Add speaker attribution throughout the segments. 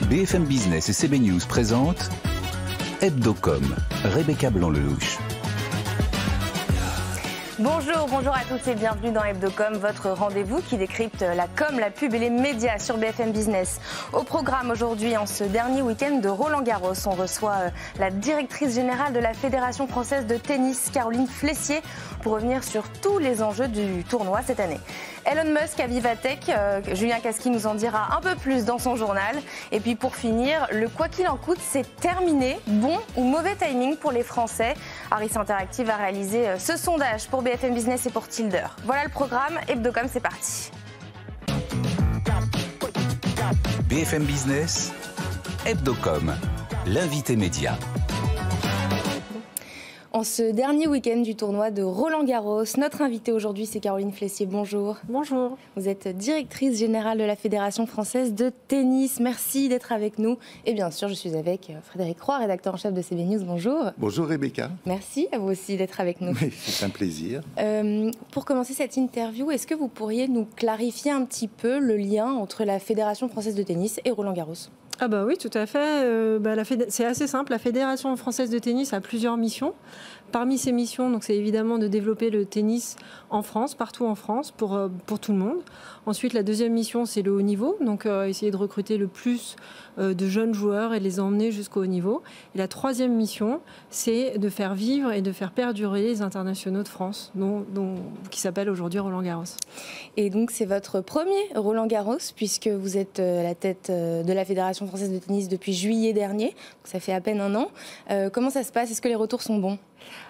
Speaker 1: BFM Business et CB News présentent Hebdocom, Rebecca Blanc-Lelouch.
Speaker 2: Bonjour à tous et bienvenue dans Hebdocom, votre rendez-vous qui décrypte la com, la pub et les médias sur BFM Business. Au programme aujourd'hui, en ce dernier week-end de Roland-Garros, on reçoit la directrice générale de la Fédération française de tennis, Caroline Flessier, pour revenir sur tous les enjeux du tournoi cette année. Elon Musk à Vivatech, Julien Casqui nous en dira un peu plus dans son journal. Et puis pour finir, le quoi qu'il en coûte, c'est terminé. Bon ou mauvais timing pour les Français? Harris Interactive a réalisé ce sondage pour BFM Business et pour Tilder. Voilà le programme, Hebdocom, c'est parti.
Speaker 1: BFM Business, Hebdocom, l'invité média.
Speaker 2: En ce dernier week-end du tournoi de Roland-Garros, notre invitée aujourd'hui, c'est Caroline Flessier. Bonjour.
Speaker 3: Bonjour.
Speaker 2: Vous êtes directrice générale de la Fédération française de tennis. Merci d'être avec nous. Et bien sûr, je suis avec Frédéric Roy, rédacteur en chef de CB News. Bonjour.
Speaker 4: Bonjour Rebecca.
Speaker 2: Merci à vous aussi d'être avec nous.
Speaker 4: C'est un plaisir.
Speaker 2: Pour commencer cette interview, est-ce que vous pourriez nous clarifier un petit peu le lien entre la Fédération française de tennis et Roland-Garros ?
Speaker 3: Ah bah oui, tout à fait. C'est assez simple. La Fédération française de tennis a plusieurs missions. Parmi ces missions, donc, c'est évidemment de développer le tennis en France, partout en France, pour tout le monde. Ensuite, la deuxième mission, c'est le haut niveau. Donc, essayer de recruter le plus de jeunes joueurs et de les emmener jusqu'au haut niveau. Et la troisième mission, c'est de faire vivre et de faire perdurer les internationaux de France, qui s'appelle aujourd'hui Roland-Garros.
Speaker 2: Et donc, c'est votre premier Roland-Garros, puisque vous êtes à la tête de la Fédération française de tennis depuis juillet dernier. Donc, ça fait à peine un an. Comment ça se passe? Est-ce que les retours sont bons?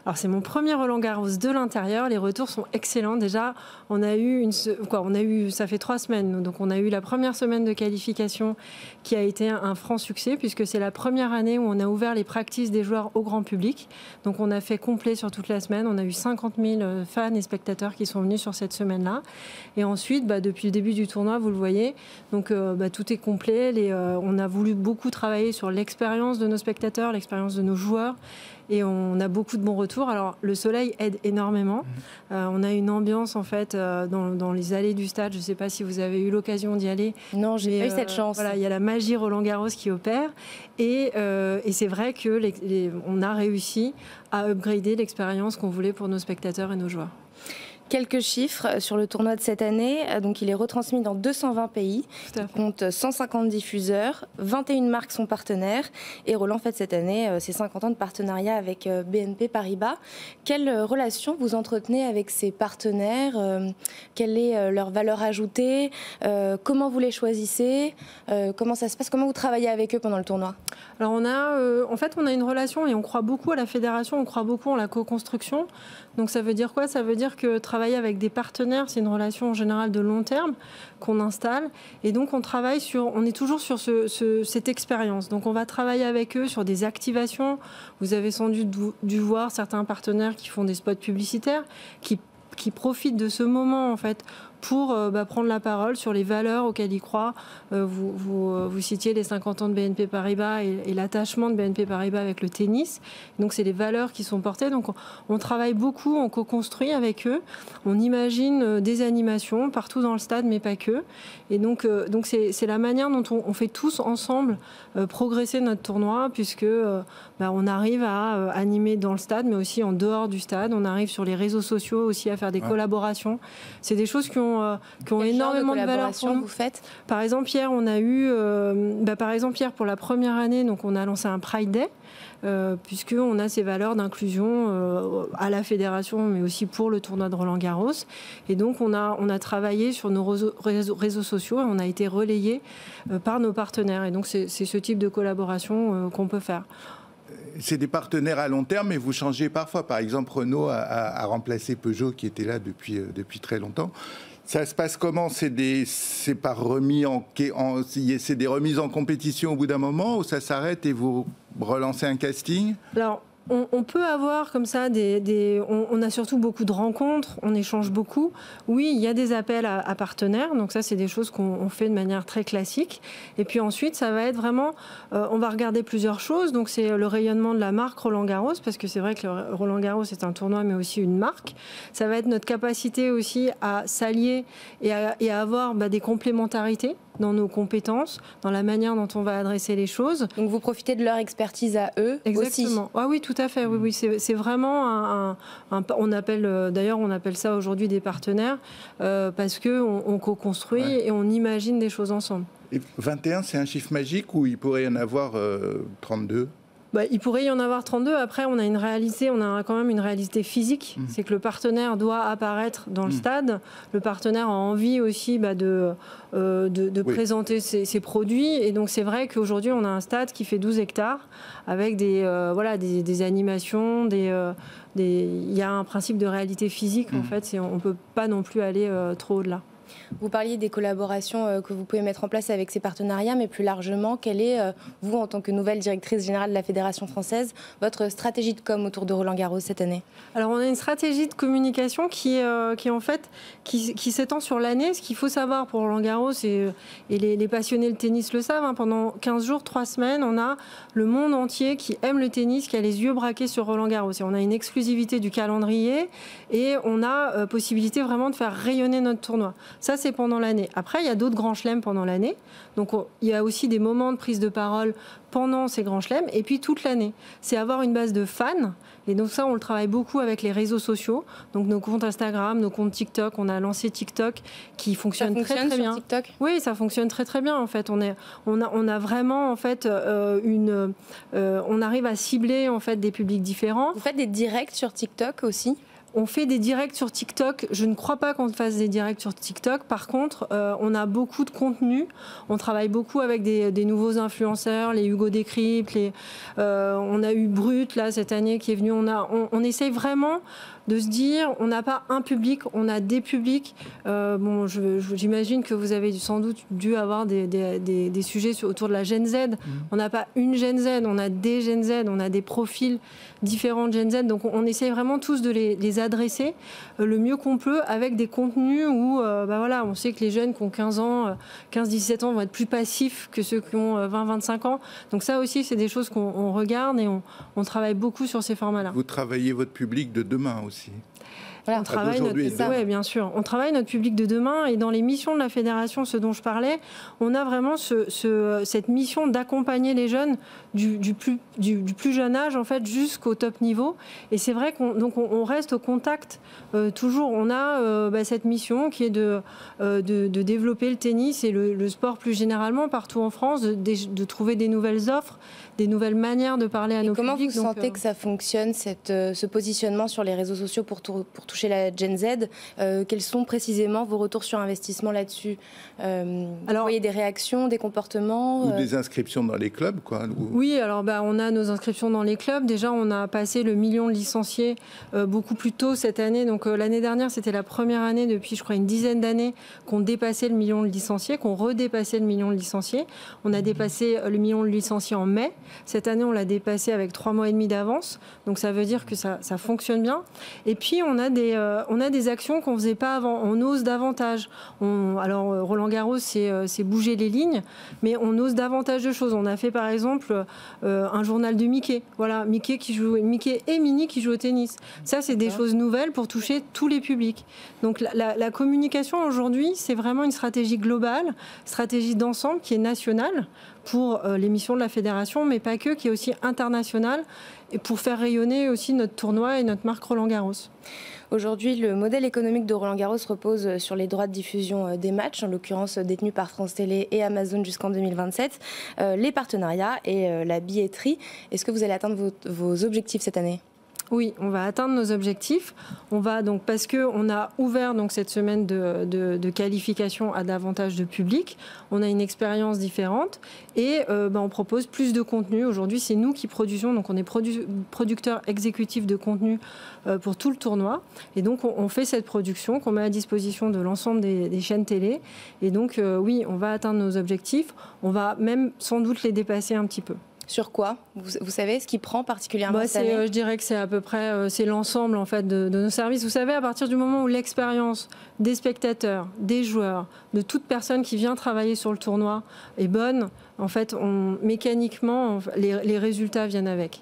Speaker 3: Alors c'est mon premier Roland-Garros de l'intérieur, les retours sont excellents. Déjà, ça fait 3 semaines, donc on a eu la première semaine de qualification qui a été un franc succès puisque c'est la première année où on a ouvert les practices des joueurs au grand public. Donc on a fait complet sur toute la semaine, on a eu 50 000 fans et spectateurs qui sont venus sur cette semaine-là. Et ensuite, depuis le début du tournoi, vous le voyez, donc tout est complet. On a voulu beaucoup travailler sur l'expérience de nos spectateurs, l'expérience de nos joueurs. Et on a beaucoup de bons retours. Alors, le soleil aide énormément. On a une ambiance, en fait, dans les allées du stade. Je ne sais pas si vous avez eu l'occasion d'y aller.
Speaker 2: Non, j'ai pas eu cette chance.
Speaker 3: Voilà, il y a la magie Roland-Garros qui opère. Et c'est vrai qu'on a réussi à upgrader l'expérience qu'on voulait pour nos spectateurs et nos joueurs.
Speaker 2: Quelques chiffres sur le tournoi de cette année. Donc, il est retransmis dans 220 pays. Il compte 150 diffuseurs. 21 marques sont partenaires. Et Roland fête cette année ses 50 ans de partenariat avec BNP Paribas. Quelle relation vous entretenez avec ces partenaires? Quelle est leur valeur ajoutée? Comment vous les choisissez? Comment ça se passe? Comment vous travaillez avec eux pendant le tournoi?
Speaker 3: Alors, on a une relation et on croit beaucoup à la fédération. On croit beaucoup en la co-construction. Donc, ça veut dire quoi? Ça veut dire que travailler avec des partenaires, c'est une relation en général de long terme qu'on installe. Et donc, on est toujours sur cette expérience. Donc, on va travailler avec eux sur des activations. Vous avez sans doute dû voir certains partenaires qui font des spots publicitaires, qui profitent de ce moment, en fait, pour prendre la parole sur les valeurs auxquelles ils croient. Vous citiez les 50 ans de BNP Paribas et l'attachement de BNP Paribas avec le tennis. Donc, c'est les valeurs qui sont portées. Donc, on travaille beaucoup, on co-construit avec eux. On imagine des animations partout dans le stade, mais pas que. Et donc c'est la manière dont on fait tous ensemble progresser notre tournoi, puisque on arrive à animer dans le stade, mais aussi en dehors du stade. On arrive sur les réseaux sociaux aussi à faire des collaborations. C'est des choses qui ont énormément de valeur pour nous.
Speaker 2: Vous faites
Speaker 3: par exemple, hier, on a eu, pour la première année, donc on a lancé un Pride Day, puisqu'on a ces valeurs d'inclusion à la fédération, mais aussi pour le tournoi de Roland-Garros. Et donc, on a travaillé sur nos réseaux sociaux et on a été relayé par nos partenaires. Et donc, c'est ce type de collaboration qu'on peut faire.
Speaker 4: C'est des partenaires à long terme, mais vous changez parfois. Par exemple, Renault a remplacé Peugeot, qui était là depuis très longtemps. Ça se passe comment? C'est des remises en compétition au bout d'un moment, ou ça s'arrête et vous relancez un casting? Alors,
Speaker 3: on peut avoir comme ça on a surtout beaucoup de rencontres, on échange beaucoup. Oui, il y a des appels à partenaires, donc ça c'est des choses qu'on fait de manière très classique. Et puis ensuite, ça va être vraiment, on va regarder plusieurs choses. Donc c'est le rayonnement de la marque Roland-Garros, parce que c'est vrai que Roland-Garros c'est un tournoi, mais aussi une marque. Ça va être notre capacité aussi à s'allier et à avoir des complémentarités dans nos compétences, dans la manière dont on va adresser les choses.
Speaker 2: Donc vous profitez de leur expertise à eux aussi.
Speaker 3: Exactement. Ah oui, tout à fait. Oui, c'est vraiment on appelle ça aujourd'hui des partenaires parce qu'on co-construit et on imagine des choses ensemble.
Speaker 4: Et 21, c'est un chiffre magique ou il pourrait y en avoir 32 ?
Speaker 3: Il pourrait y en avoir 32. Après, on a quand même une réalité physique. C'est que le partenaire doit apparaître dans le stade. Le partenaire a envie aussi de présenter ses produits. Et donc, c'est vrai qu'aujourd'hui, on a un stade qui fait 12 hectares avec des animations. Il y a un principe de réalité physique, en fait. On ne peut pas non plus aller trop au-delà.
Speaker 2: Vous parliez des collaborations que vous pouvez mettre en place avec ces partenariats, mais plus largement, quelle est, vous, en tant que nouvelle directrice générale de la Fédération française, votre stratégie de com autour de Roland-Garros cette année ?
Speaker 3: Alors, on a une stratégie de communication qui s'étend sur l'année. Ce qu'il faut savoir pour Roland-Garros, et les passionnés de tennis le savent, pendant 15 jours, 3 semaines, on a le monde entier qui aime le tennis, qui a les yeux braqués sur Roland-Garros. Et on a une exclusivité du calendrier et on a possibilité vraiment de faire rayonner notre tournoi. Ça, c'est pendant l'année. Après, il y a d'autres grands chelems pendant l'année. Donc, il y a aussi des moments de prise de parole pendant ces grands chelems. Et puis, toute l'année. C'est avoir une base de fans. Et donc, ça, on le travaille beaucoup avec les réseaux sociaux. Donc, nos comptes Instagram, nos comptes TikTok. On a lancé TikTok qui fonctionne très, très bien.
Speaker 2: Sur TikTok ?
Speaker 3: Oui, ça fonctionne très, très bien, en fait. On a vraiment, en fait, on arrive à cibler, en fait, des publics différents.
Speaker 2: Vous faites des directs sur TikTok aussi ?
Speaker 3: On fait des directs sur TikTok. Je ne crois pas qu'on fasse des directs sur TikTok. Par contre, on a beaucoup de contenu. On travaille beaucoup avec des nouveaux influenceurs, les Hugo Décrypte. On a eu Brut là cette année qui est venu. On essaye vraiment de se dire, on n'a pas un public, on a des publics. J'imagine que vous avez sans doute dû avoir des sujets autour de la Gen Z. On n'a pas une Gen Z, on a des Gen Z, on a des profils différents de Gen Z. Donc on essaye vraiment tous de les adresser le mieux qu'on peut avec des contenus où on sait que les jeunes qui ont 15-17 ans vont être plus passifs que ceux qui ont 20-25 ans. Donc ça aussi, c'est des choses qu'on regarde et on travaille beaucoup sur ces formats-là.
Speaker 4: Vous travaillez votre public de demain aussi.
Speaker 3: Voilà, on travaille bien sûr. On travaille notre public de demain et dans les missions de la fédération, ce dont je parlais, on a vraiment cette mission d'accompagner les jeunes du plus jeune âge en fait jusqu'au top niveau. Et c'est vrai qu'on reste au contact toujours. On a cette mission qui est de développer le tennis et le sport plus généralement partout en France, de trouver des nouvelles offres, des nouvelles manières de parler à nos publics.
Speaker 2: Comment vous sentez que ça fonctionne, ce positionnement sur les réseaux sociaux pour toucher la Gen Z? Quels sont précisément vos retours sur investissement là-dessus? Vous voyez des réactions, des comportements
Speaker 4: Ou des inscriptions dans les clubs, quoi.
Speaker 3: Oui, alors on a nos inscriptions dans les clubs. Déjà, on a passé le 1 million de licenciés beaucoup plus tôt cette année. Donc l'année dernière, c'était la première année depuis, je crois, une dizaine d'années qu'on dépassait le 1 million de licenciés, qu'on redépassait le 1 million de licenciés. On a dépassé le 1 million de licenciés en mai. Cette année, on l'a dépassé avec 3 mois et demi d'avance. Donc ça veut dire que ça fonctionne bien. Et puis, on a des actions qu'on ne faisait pas avant. On ose davantage. Alors, Roland-Garros, c'est bouger les lignes, mais on ose davantage de choses. On a fait, par exemple, un journal de Mickey. Voilà, Mickey et Minnie qui jouent au tennis. Ça, c'est des choses nouvelles pour toucher tous les publics. Donc, la communication aujourd'hui, c'est vraiment une stratégie globale, stratégie d'ensemble qui est nationale pour les missions de la fédération, mais pas que, qui est aussi internationale, et pour faire rayonner aussi notre tournoi et notre marque Roland-Garros.
Speaker 2: Aujourd'hui, le modèle économique de Roland-Garros repose sur les droits de diffusion des matchs, en l'occurrence détenus par France Télé et Amazon jusqu'en 2027, les partenariats et la billetterie. Est-ce que vous allez atteindre vos objectifs cette année ?
Speaker 3: Oui, on va atteindre nos objectifs. On va donc, parce qu'on a ouvert donc cette semaine de qualification à davantage de public, on a une expérience différente et on propose plus de contenu. Aujourd'hui, c'est nous qui produisons, donc on est producteur exécutif de contenu pour tout le tournoi. Et donc, on fait cette production qu'on met à disposition de l'ensemble des chaînes télé. Et donc, oui, on va atteindre nos objectifs. On va même sans doute les dépasser un petit peu.
Speaker 2: Sur quoi ? Vous savez ce qui prend particulièrement cette année ?
Speaker 3: Je dirais que c'est à peu près c'est l'ensemble en fait de nos services. Vous savez, à partir du moment où l'expérience des spectateurs, des joueurs, de toute personne qui vient travailler sur le tournoi est bonne, en fait, mécaniquement, les résultats viennent avec.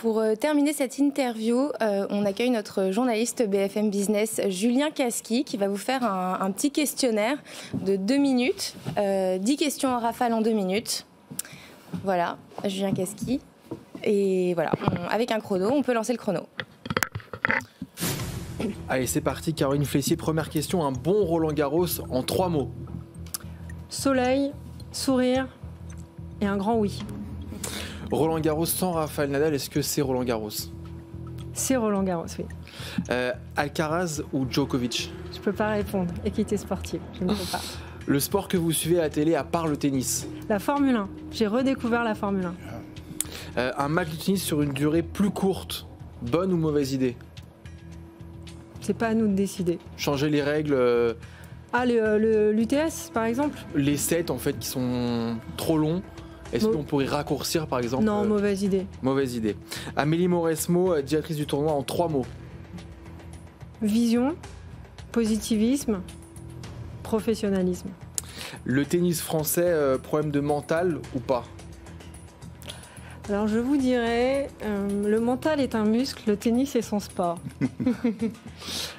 Speaker 2: Pour terminer cette interview, on accueille notre journaliste BFM Business, Julien Casqui, qui va vous faire un petit questionnaire de 2 minutes. 10 questions en rafale en 2 minutes. Voilà, Julien Casqui. Et voilà, avec un chrono, on peut lancer le chrono.
Speaker 5: Allez, c'est parti, Caroline Flessier. Première question, un bon Roland-Garros en 3 mots.
Speaker 3: Soleil, sourire et un grand oui.
Speaker 5: Roland-Garros sans Rafael Nadal, est-ce que c'est Roland-Garros?
Speaker 3: C'est Roland-Garros, oui.
Speaker 5: Alcaraz ou Djokovic?
Speaker 3: Je ne peux pas répondre. Équité sportive, je ne peux pas.
Speaker 5: Le sport que vous suivez à la télé à part le tennis?
Speaker 3: La Formule 1. J'ai redécouvert la Formule
Speaker 5: 1. Un match de tennis sur une durée plus courte, bonne ou mauvaise idée?
Speaker 3: C'est pas à nous de décider.
Speaker 5: Changer les règles.
Speaker 3: L'UTS, par exemple?
Speaker 5: Les sets, en fait, qui sont trop longs. Est-ce qu'on pourrait raccourcir, par exemple?
Speaker 3: Non, mauvaise idée.
Speaker 5: Mauvaise idée. Amélie Mauresmo, directrice du tournoi, en 3 mots.
Speaker 3: Vision, positivisme, professionnalisme.
Speaker 5: Le tennis français, problème de mental ou pas?
Speaker 3: Alors je vous dirais, le mental est un muscle, le tennis est son sport.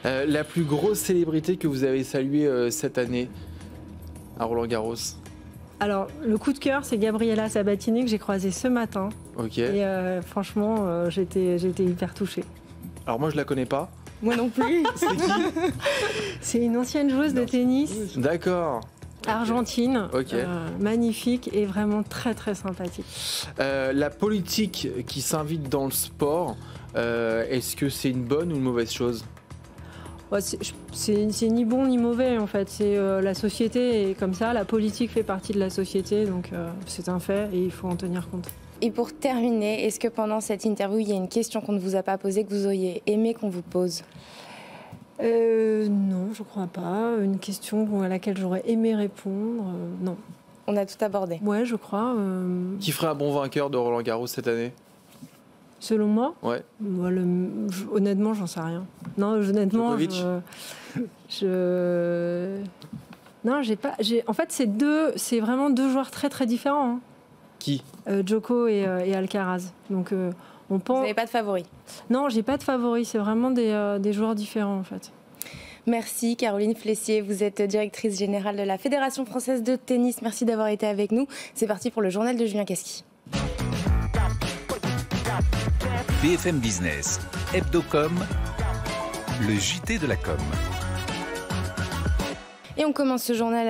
Speaker 5: La plus grosse célébrité que vous avez saluée cette année à Roland-Garros?
Speaker 3: Alors le coup de cœur, c'est Gabriela Sabatini que j'ai croisée ce matin.
Speaker 5: Ok.
Speaker 3: Et franchement, j'étais hyper touchée.
Speaker 5: Alors moi je la connais pas.
Speaker 2: Moi non plus.
Speaker 5: C'est qui?
Speaker 3: C'est une ancienne joueuse de tennis.
Speaker 5: D'accord.
Speaker 3: Argentine,
Speaker 5: Okay.
Speaker 3: Magnifique et vraiment très très sympathique.
Speaker 5: La politique qui s'invite dans le sport, est-ce que c'est une bonne ou une mauvaise chose?
Speaker 3: C'est ni bon ni mauvais en fait. C'est la société est comme ça, la politique fait partie de la société, donc c'est un fait et il faut en tenir compte.
Speaker 2: Et pour terminer, est-ce que pendant cette interview, il y a une question qu'on ne vous a pas posée, que vous auriez aimé qu'on vous pose?
Speaker 3: Non, je crois pas. Une question à laquelle j'aurais aimé répondre, non.
Speaker 2: On a tout abordé.
Speaker 3: Ouais, je crois.
Speaker 5: Qui ferait un bon vainqueur de Roland-Garros cette année?
Speaker 3: Selon moi?
Speaker 5: Ouais.
Speaker 3: Honnêtement, j'en sais rien. Non, honnêtement, non, j'ai pas. En fait, c'est vraiment 2 joueurs très très différents. Hein.
Speaker 5: Qui?
Speaker 3: Djoko et Alcaraz. Donc, on pense.
Speaker 2: Vous n'avez pas de favori?
Speaker 3: Non, j'ai pas de favori. C'est vraiment des joueurs différents en fait.
Speaker 2: Merci Caroline Flessier, vous êtes directrice générale de la Fédération française de tennis. Merci d'avoir été avec nous. C'est parti pour le journal de Julien Casqui.
Speaker 1: BFM Business, Hebdocom, le JT de la com.
Speaker 2: Et on commence ce journal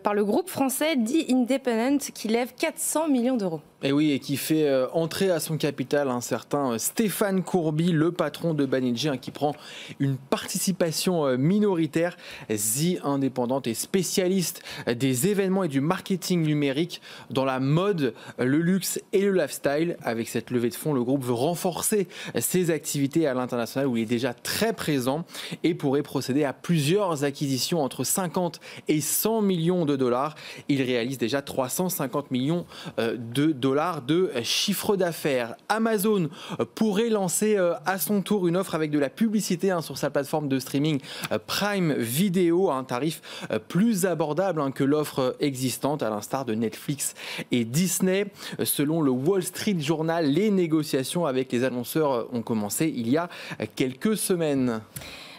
Speaker 2: par le groupe français The Independent qui lève 400 millions d'euros.
Speaker 5: Et oui, et qui fait entrer à son capital un certain Stéphane Courby, le patron de Banijay, qui prend une participation minoritaire. The Independent est spécialiste des événements et du marketing numérique dans la mode, le luxe et le lifestyle. Avec cette levée de fonds, le groupe veut renforcer ses activités à l'international où il est déjà très présent et pourrait procéder à plusieurs acquisitions entre 50 et 100 millions de dollars. Il réalise déjà 350 millions de dollars de chiffre d'affaires. Amazon pourrait lancer à son tour une offre avec de la publicité sur sa plateforme de streaming Prime Video à un tarif plus abordable que l'offre existante, à l'instar de Netflix et Disney. Selon le Wall Street Journal, les négociations avec les annonceurs ont commencé il y a quelques semaines.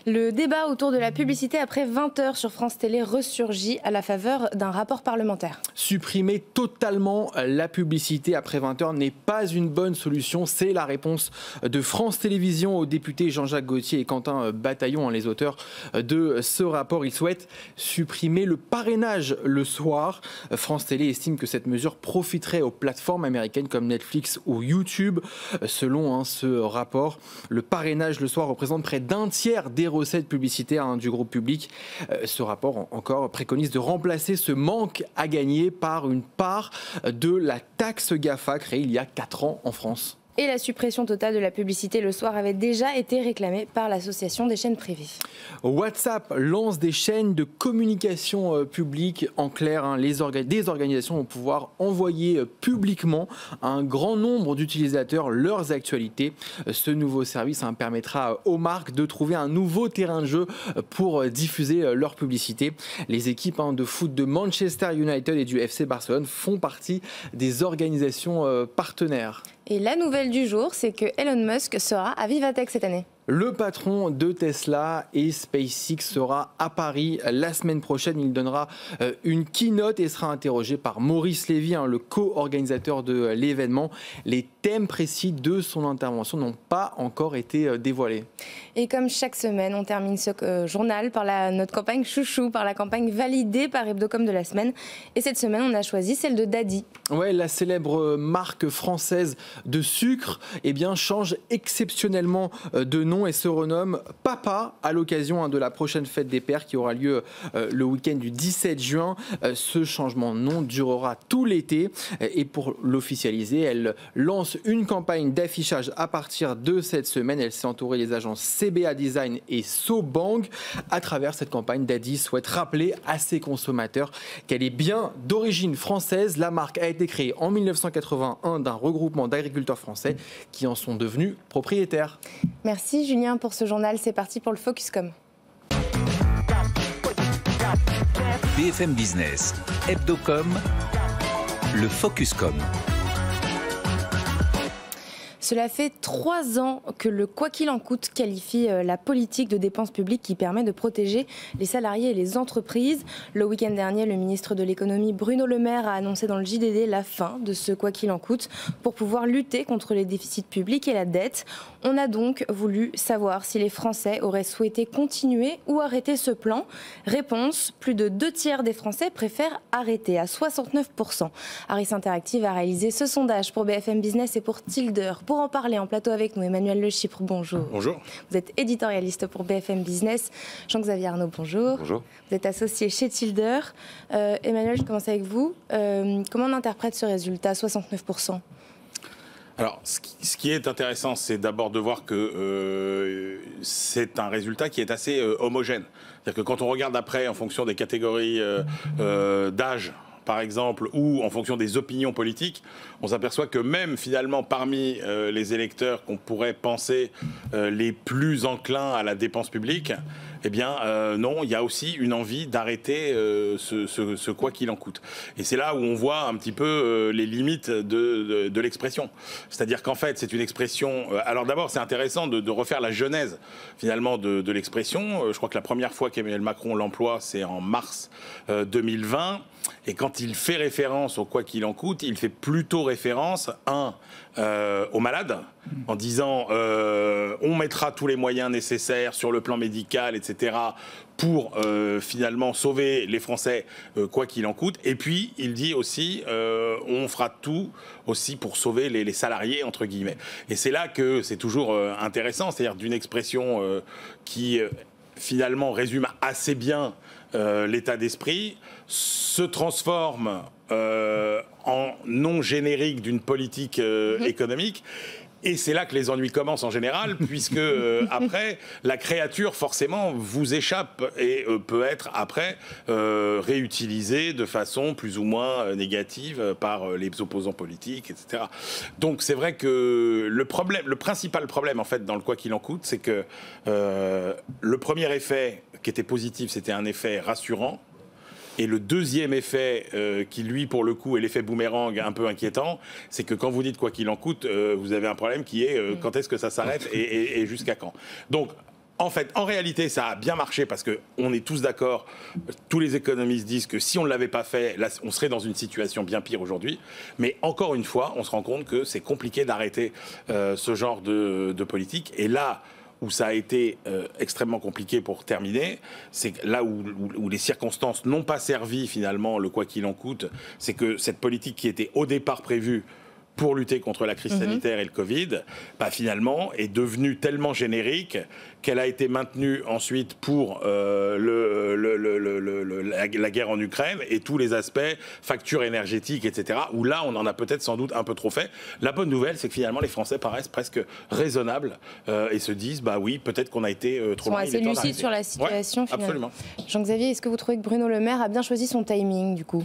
Speaker 2: Le débat autour de la publicité après 20 heures sur France Télé ressurgit à la faveur d'un rapport parlementaire.
Speaker 5: Supprimer totalement la publicité après 20 heures n'est pas une bonne solution. C'est la réponse de France Télévisions aux députés Jean-Jacques Gaultier et Quentin Bataillon, les auteurs de ce rapport. Ils souhaitent supprimer le parrainage le soir. France Télé estime que cette mesure profiterait aux plateformes américaines comme Netflix ou YouTube. Selon ce rapport, le parrainage le soir représente près d'un tiers des recettes publicitaires du groupe public. Ce rapport encore préconise de remplacer ce manque à gagner par une part de la taxe GAFA créée il y a 4 ans en France.
Speaker 2: Et la suppression totale de la publicité le soir avait déjà été réclamée par l'association des chaînes privées.
Speaker 5: WhatsApp lance des chaînes de communication publique. En clair, des organisations vont pouvoir envoyer publiquement à un grand nombre d'utilisateurs leurs actualités. Ce nouveau service permettra aux marques de trouver un nouveau terrain de jeu pour diffuser leur publicité. Les équipes de foot de Manchester United et du FC Barcelone font partie des organisations partenaires.
Speaker 2: Et la nouvelle du jour, c'est que Elon Musk sera à Vivatech cette année.
Speaker 5: Le patron de Tesla et SpaceX sera à Paris la semaine prochaine. Il donnera une keynote et sera interrogé par Maurice Lévy, le co-organisateur de l'événement. Les thèmes précis de son intervention n'ont pas encore été dévoilés.
Speaker 2: Et comme chaque semaine, on termine ce journal par notre campagne chouchou, par la campagne validée par Hebdocom de la semaine. Et cette semaine, on a choisi celle de Daddy.
Speaker 5: Ouais, la célèbre marque française de sucre change exceptionnellement de nom et se renomme Papa à l'occasion de la prochaine fête des pères qui aura lieu le week-end du 17 juin. Ce changement de nom durera tout l'été et pour l'officialiser, elle lance une campagne d'affichage à partir de cette semaine. Elle s'est entourée des agences CBA Design et SoBank. À travers cette campagne, Daddy souhaite rappeler à ses consommateurs qu'elle est bien d'origine française. La marque a été créée en 1981 d'un regroupement d'agriculteurs français qui en sont devenus propriétaires.
Speaker 2: Merci Julien pour ce journal. C'est parti pour le Focuscom.
Speaker 1: BFM Business, Hebdocom, le Focuscom.
Speaker 2: Cela fait 3 ans que le quoi qu'il en coûte qualifie la politique de dépenses publiques qui permet de protéger les salariés et les entreprises. Le week-end dernier, le ministre de l'économie Bruno Le Maire a annoncé dans le JDD la fin de ce quoi qu'il en coûte pour pouvoir lutter contre les déficits publics et la dette. On a donc voulu savoir si les Français auraient souhaité continuer ou arrêter ce plan. Réponse, plus de 2/3 des Français préfèrent arrêter à 69%. Harris Interactive a réalisé ce sondage pour BFM Business et pour Tilder. Pour en parler en plateau avec nous, Emmanuel Le Chypre, bonjour.
Speaker 6: Bonjour.
Speaker 2: Vous êtes éditorialiste pour BFM Business. Jean-Xavier Arnaud, bonjour.
Speaker 6: Bonjour.
Speaker 2: Vous êtes associé chez Tilder. Emmanuel, je commence avec vous. Comment on interprète ce résultat, 69%?
Speaker 6: Alors, ce qui est intéressant, c'est d'abord de voir que c'est un résultat qui est assez homogène. C'est-à-dire que quand on regarde après, en fonction des catégories d'âge, par exemple, ou en fonction des opinions politiques, on s'aperçoit que même finalement parmi les électeurs qu'on pourrait penser les plus enclins à la dépense publique, eh bien non, il y a aussi une envie d'arrêter ce quoi qu'il en coûte. Et c'est là où on voit un petit peu les limites de l'expression. C'est-à-dire qu'en fait, c'est une expression... alors d'abord, c'est intéressant de refaire la genèse finalement de l'expression. Je crois que la première fois qu'Emmanuel Macron l'emploie, c'est en mars 2020. Et quand il fait référence au quoi qu'il en coûte, il fait plutôt référence, aux malades, en disant on mettra tous les moyens nécessaires sur le plan médical, etc., pour finalement sauver les Français quoi qu'il en coûte. Et puis, il dit aussi on fera tout aussi pour sauver les salariés, entre guillemets. Et c'est là que c'est toujours intéressant, c'est-à-dire d'une expression qui finalement résume assez bien l'état d'esprit, se transforme en non générique d'une politique économique. Et c'est là que les ennuis commencent en général, puisque après, la créature, forcément, vous échappe et peut être, après, réutilisée de façon plus ou moins négative par les opposants politiques, etc. Donc c'est vrai que le principal problème, en fait, dans le quoi qu'il en coûte, c'est que le premier effet qui était positif, c'était un effet rassurant. Et le deuxième effet, qui lui, pour le coup, est l'effet boomerang un peu inquiétant, c'est que quand vous dites quoi qu'il en coûte, vous avez un problème qui est quand est-ce que ça s'arrête et jusqu'à quand. Donc, en fait, en réalité, ça a bien marché parce qu'on est tous d'accord. Tous les économistes disent que si on ne l'avait pas fait, là, on serait dans une situation bien pire aujourd'hui. Mais encore une fois, on se rend compte que c'est compliqué d'arrêter ce genre de politique. Et là où ça a été extrêmement compliqué pour terminer, c'est là où les circonstances n'ont pas servi finalement le quoi qu'il en coûte, c'est que cette politique qui était au départ prévue pour lutter contre la crise sanitaire et le Covid, finalement est devenue tellement générique qu'elle a été maintenue ensuite pour la guerre en Ukraine et tous les aspects, factures énergétiques, etc., où là, on en a peut-être sans doute un peu trop fait. La bonne nouvelle, c'est que finalement, les Français paraissent presque raisonnables et se disent, bah oui, peut-être qu'on a été trop loin.
Speaker 2: Ils sont assez lucides sur la situation, finalement.
Speaker 6: Absolument.
Speaker 2: Jean-Xavier, est-ce que vous trouvez que Bruno Le Maire a bien choisi son timing, du coup?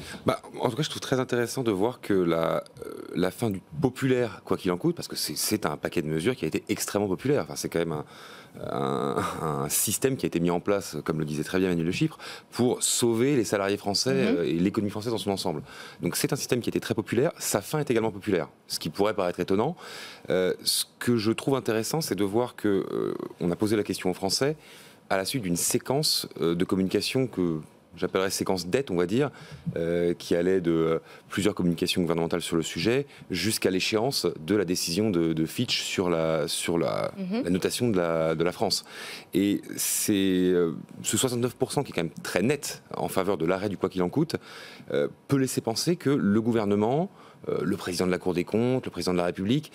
Speaker 7: En tout cas, je trouve très intéressant de voir que la fin du populaire, quoi qu'il en coûte, parce que c'est un paquet de mesures qui a été extrêmement populaire. Enfin, c'est quand même un système qui a été mis en place, comme le disait très bien Manuel Le Chypre, pour sauver les salariés français et l'économie française dans son ensemble. Donc c'est un système qui a été très populaire. Sa fin est également populaire, ce qui pourrait paraître étonnant. Ce que je trouve intéressant, c'est de voir qu'on a posé la question aux Français à la suite d'une séquence de communication que j'appellerais séquence dette, on va dire, qui allait de plusieurs communications gouvernementales sur le sujet jusqu'à l'échéance de la décision de Fitch sur la notation de la France. Et c'est ce 69% qui est quand même très net en faveur de l'arrêt du quoi qu'il en coûte peut laisser penser que le gouvernement, le président de la Cour des comptes, le président de la République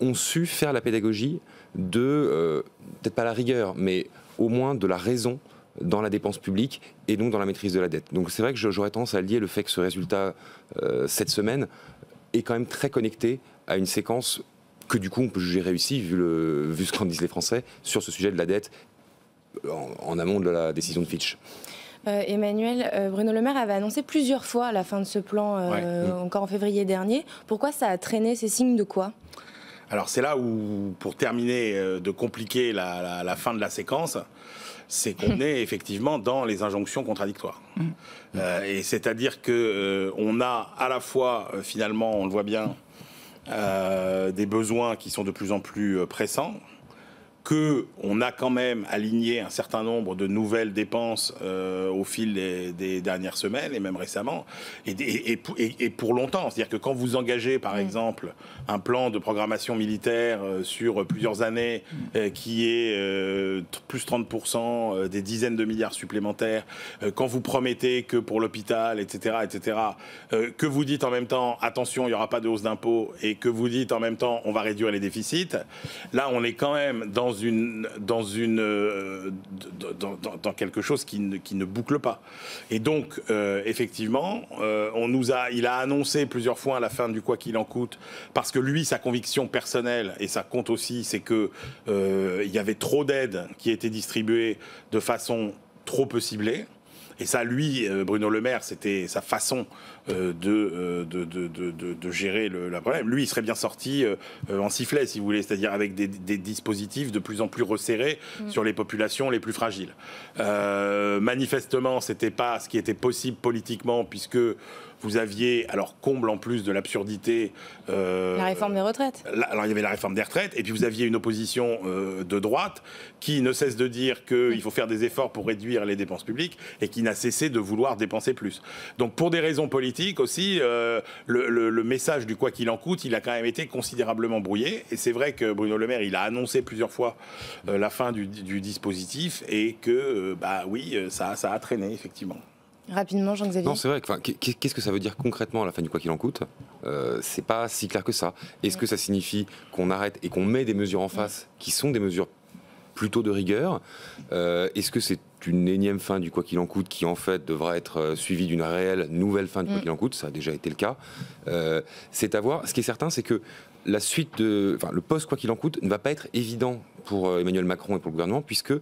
Speaker 7: ont su faire la pédagogie de, peut-être pas la rigueur, mais au moins de la raison dans la dépense publique et donc dans la maîtrise de la dette. Donc c'est vrai que j'aurais tendance à lier le fait que ce résultat cette semaine est quand même très connecté à une séquence que du coup on peut juger réussie vu ce qu'en disent les Français sur ce sujet de la dette en amont de la décision de Fitch.
Speaker 2: Emmanuel, Bruno Le Maire avait annoncé plusieurs fois la fin de ce plan, encore en février dernier. Pourquoi ça a traîné? Ces signes de quoi?
Speaker 6: Alors c'est là où, pour terminer de compliquer la fin de la séquence, c'est qu'on est effectivement dans les injonctions contradictoires. Et c'est-à-dire qu'on a à la fois, finalement, on le voit bien, des besoins qui sont de plus en plus pressants, qu'on a quand même aligné un certain nombre de nouvelles dépenses au fil des dernières semaines et même récemment, et pour longtemps. C'est-à-dire que quand vous engagez, par exemple, un plan de programmation militaire sur plusieurs années qui est plus 30%, des dizaines de milliards supplémentaires, quand vous promettez que pour l'hôpital, etc., que vous dites en même temps, attention, il n'y aura pas de hausse d'impôts, et que vous dites en même temps, on va réduire les déficits, là, on est quand même dans quelque chose qui ne boucle pas. Et donc, effectivement, il a annoncé plusieurs fois à la fin du quoi qu'il en coûte, parce que lui, sa conviction personnelle, et ça compte aussi, c'est que il y avait trop d'aides qui étaient distribuées de façon trop peu ciblée. Et ça, lui, Bruno Le Maire, c'était sa façon de gérer le problème. Lui, il serait bien sorti en sifflet, si vous voulez, c'est-à-dire avec des dispositifs de plus en plus resserrés sur les populations les plus fragiles. Manifestement, c'était pas ce qui était possible politiquement, puisque vous aviez, alors comble en plus de l'absurdité...
Speaker 2: la réforme des retraites.
Speaker 6: Alors il y avait la réforme des retraites, et puis vous aviez une opposition de droite qui ne cesse de dire qu'il faut faire des efforts pour réduire les dépenses publiques, et qui n'a cessé de vouloir dépenser plus. Donc pour des raisons politiques aussi, le message du quoi qu'il en coûte, il a quand même été considérablement brouillé, et c'est vrai que Bruno Le Maire, il a annoncé plusieurs fois la fin du dispositif, et que, ça a traîné, effectivement.
Speaker 2: Rapidement, Jean-Xavier.
Speaker 7: Non, c'est vrai. Qu'est-ce que ça veut dire concrètement à la fin du quoi qu'il en coûte? C'est pas si clair que ça. Est-ce que ça signifie qu'on arrête et qu'on met des mesures en face qui sont des mesures plutôt de rigueur? Est-ce que c'est une énième fin du quoi qu'il en coûte qui en fait devra être suivie d'une réelle nouvelle fin du quoi qu'il en coûte? Ça a déjà été le cas. C'est à voir. Ce qui est certain, c'est que la suite le post quoi qu'il en coûte ne va pas être évident pour Emmanuel Macron et pour le gouvernement, puisque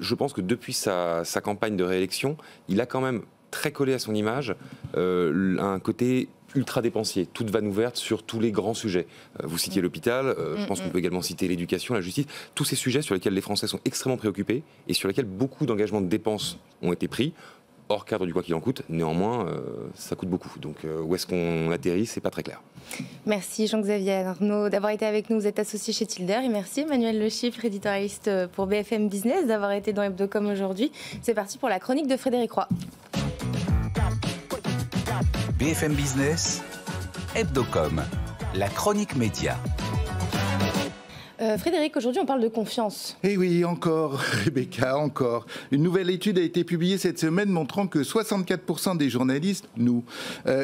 Speaker 7: je pense que depuis sa campagne de réélection, il a quand même très collé à son image un côté ultra dépensier, toute vanne ouverte sur tous les grands sujets. Vous citiez l'hôpital, je pense qu'on peut également citer l'éducation, la justice, tous ces sujets sur lesquels les Français sont extrêmement préoccupés et sur lesquels beaucoup d'engagements de dépenses ont été pris, hors cadre du quoi qu'il en coûte. Néanmoins, ça coûte beaucoup. Donc où est-ce qu'on atterrit, c'est pas très clair.
Speaker 2: Merci Jean-Xavier Arnaud d'avoir été avec nous. Vous êtes associé chez Tilder. Et merci Emmanuel Le Chypre, éditorialiste pour BFM Business, d'avoir été dans Hebdocom aujourd'hui. C'est parti pour la chronique de Frédéric Roy.
Speaker 1: BFM Business, Hebdocom, la chronique média.
Speaker 2: Frédéric, aujourd'hui on parle de confiance.
Speaker 4: Eh oui, encore, Rebecca, encore. Une nouvelle étude a été publiée cette semaine montrant que 64% des journalistes,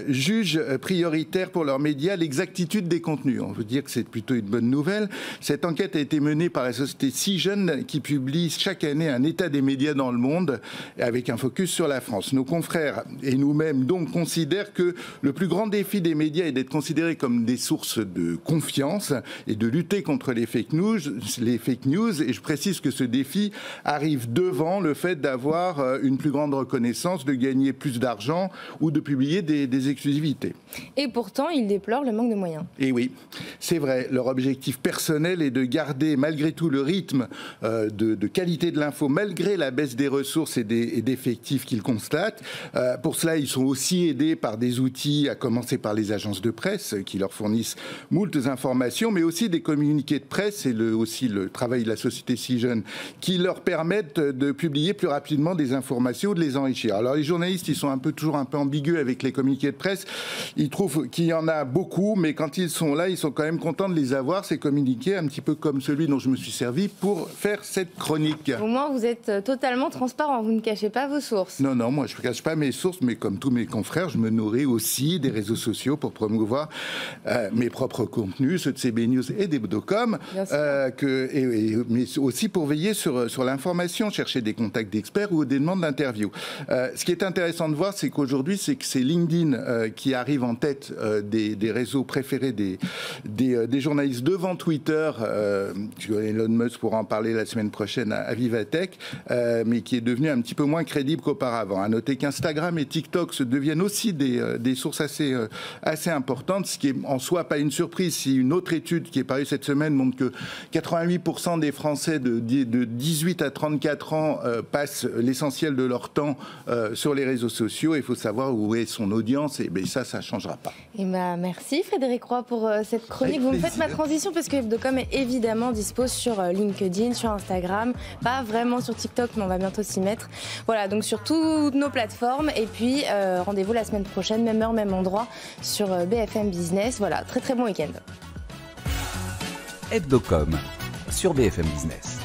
Speaker 4: jugent prioritaire pour leurs médias l'exactitude des contenus. On veut dire que c'est plutôt une bonne nouvelle. Cette enquête a été menée par la société Cision qui publie chaque année un état des médias dans le monde avec un focus sur la France. Nos confrères et nous-mêmes donc considèrent que le plus grand défi des médias est d'être considérés comme des sources de confiance et de lutter contre les fake news news, et je précise que ce défi arrive devant le fait d'avoir une plus grande reconnaissance, de gagner plus d'argent ou de publier des exclusivités.
Speaker 2: Et pourtant, ils déplorent le manque de moyens.
Speaker 4: Et oui, c'est vrai, leur objectif personnel est de garder malgré tout le rythme de qualité de l'info, malgré la baisse des ressources et d'effectifs qu'ils constatent. Pour cela, ils sont aussi aidés par des outils, à commencer par les agences de presse, qui leur fournissent moult informations, mais aussi des communiqués de presse et aussi le travail de la société Cision, qui leur permettent de publier plus rapidement des informations ou de les enrichir. Alors les journalistes, ils sont toujours un peu ambigus avec les communiqués de presse. Ils trouvent qu'il y en a beaucoup, mais quand ils sont là, ils sont quand même contents de les avoir, ces communiqués, un petit peu comme celui dont je me suis servi pour faire cette chronique.
Speaker 2: Au moins, vous êtes totalement transparent, vous ne cachez pas vos sources.
Speaker 4: Non, moi je ne cache pas mes sources, mais comme tous mes confrères, je me nourris aussi des réseaux sociaux pour promouvoir mes propres contenus, ceux de CB News et d'Hebdocom, mais aussi pour veiller sur l'information, chercher des contacts d'experts ou des demandes d'interview. Ce qui est intéressant de voir, c'est qu'aujourd'hui, c'est LinkedIn qui arrive en tête des réseaux préférés des journalistes devant Twitter. Elon Musk pourra en parler la semaine prochaine à Vivatech, mais qui est devenu un petit peu moins crédible qu'auparavant. À noter qu'Instagram et TikTok se deviennent aussi des sources assez importantes, ce qui est en soi pas une surprise si une autre étude qui est parue cette semaine montre que 88% des Français de 18 à 34 ans passent l'essentiel de leur temps sur les réseaux sociaux. Il faut savoir où est son audience et ça ne changera pas.
Speaker 2: Et merci Frédéric Roy pour cette chronique.
Speaker 4: Avec
Speaker 2: vous
Speaker 4: plaisir.
Speaker 2: me faites ma transition parce que Hebdocom est évidemment dispo sur LinkedIn, sur Instagram, pas vraiment sur TikTok, mais on va bientôt s'y mettre. Voilà, donc sur toutes nos plateformes. Et puis rendez-vous la semaine prochaine, même heure, même endroit, sur BFM Business. Voilà, très très bon week-end.
Speaker 1: Hebdocom sur BFM Business.